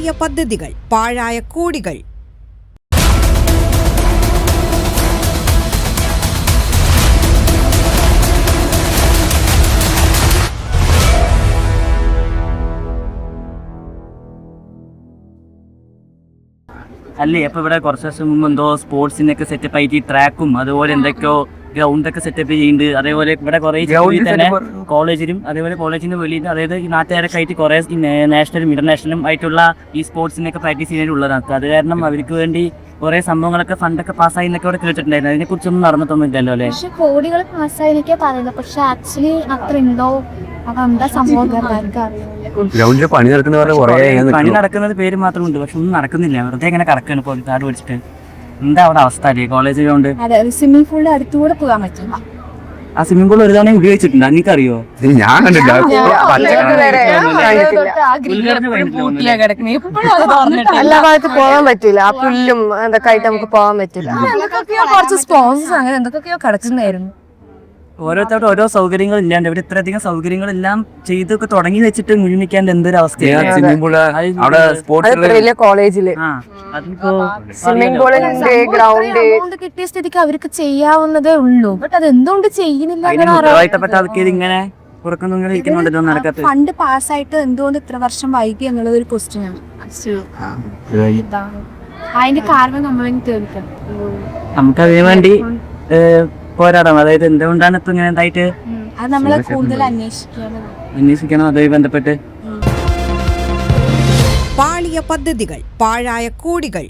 പാളിയ പദ്ധതികൾ, പാഴായ കോടികൾ. അല്ലേ അപ്പൊ ഇവിടെ കുറച്ച് ദിവസം മുമ്പ് എന്തോ സ്പോർട്സിനൊക്കെ സെറ്റപ്പ് ആയിട്ട് ട്രാക്കും അതുപോലെ എന്തൊക്കെയോ ഗ്രൗണ്ടൊക്കെ സെറ്റപ്പ് ചെയ്യുന്നുണ്ട്. അതേപോലെ ഇവിടെ കുറെ തന്നെ കോളേജിലും അതേപോലെ കോളേജിന് വെളിയിൽ അതായത് ഈ നാട്ടുകാരൊക്കെ ആയിട്ട് കുറെ നാഷണലും ഇന്റർനാഷണലും ആയിട്ടുള്ള ഈ സ്പോർട്സിനൊക്കെ പ്രാക്ടീസ് ചെയ്യാനുള്ളതാണ്. അത് കാരണം അവർക്ക് വേണ്ടി കുറെ സംഭവങ്ങളൊക്കെ ഫണ്ടൊക്കെ പാസ്സായി എന്നൊക്കെ ഇവിടെ കേട്ടിട്ടുണ്ടായിരുന്നു. അതിനെ കുറിച്ചൊന്നും നടന്നിട്ടൊന്നും ഇല്ലല്ലോ അല്ലെ? പക്ഷെ കോടികൾ പാസ്സായിരിക്കെ പറയുന്നത്, പക്ഷെ ആക്ച്വലി അത്ര ഉണ്ടോ അതെന്താ സംഭവം പണി നടക്കുന്നത് പേര് മാത്രമുണ്ട്, പക്ഷെ ഒന്നും നടക്കുന്നില്ല. വെറുതെ ഇങ്ങനെ കറക്കാണ് ഇപ്പോൾ കാട് പിടിച്ചിട്ട്. എന്താ അവിടെ അവസ്ഥ അല്ലേ കോളേജ് ഗ്രൗണ്ട്? സ്വിമ്മിംഗ് പൂളിന്റെ അടുത്തുകൂടെ പോകാൻ പറ്റില്ല. ആ സ്വിമ്മിംഗ് പൂൾ ഒരു തവണ ഉപയോഗിച്ചിട്ടുണ്ട്, എനിക്കറിയോ? ഞാൻ കണ്ടില്ല. എല്ലാ ഭാഗത്ത് പോകാൻ പറ്റില്ല. ആ പുല്ലും എന്തൊക്കെ ആയിട്ട് നമുക്ക് പോകാൻ പറ്റില്ല. കുറച്ച് സ്പോൺസേഴ്സ് അങ്ങനെ എന്തൊക്കെയോ കിടക്കുന്നായിരുന്നു. ഓരോരുത്തരുടെ ഓരോ സൗകര്യങ്ങൾ ഇല്ലാണ്ട് ഇവിടെ ഇത്രയധികം സൗകര്യങ്ങളെല്ലാം ചെയ്തൊക്കെ തുടങ്ങി വെച്ചിട്ട് മുഴുമിക്കാൻ എന്തൊരു അവസ്ഥയാണ്. കോളേജില് സ്വിമ്മിംഗ് പൂൾ ഗ്രൗണ്ട് കിട്ടിയ സ്ഥിതിക്ക് അവർക്ക് ചെയ്യാവുന്നതേ ഉള്ളൂ. ബട്ട് അത് എന്തുകൊണ്ട് ചെയ്യുന്നില്ല? ഇങ്ങനെ ഫണ്ട് പാസ്സായിട്ട് എന്തുകൊണ്ട് ഇത്ര വർഷം വൈകി എന്നുള്ളത് ഒരു ക്വസ്റ്റ്യൻ ആണ്. അതിന്റെ കാരണം നമ്മളെ തീർക്കണം. നമുക്ക് അതിനു വേണ്ടി പോരാടാം. അതായത് എന്തുകൊണ്ടാണ് ഇപ്പൊ ഇങ്ങനെ എന്തായിട്ട് അത് നമ്മളെ കൂടുതൽ അന്വേഷിക്കണം അതുമായി ബന്ധപ്പെട്ട്. പാളിയ പദ്ധതികൾ, പാഴായ കോടികൾ.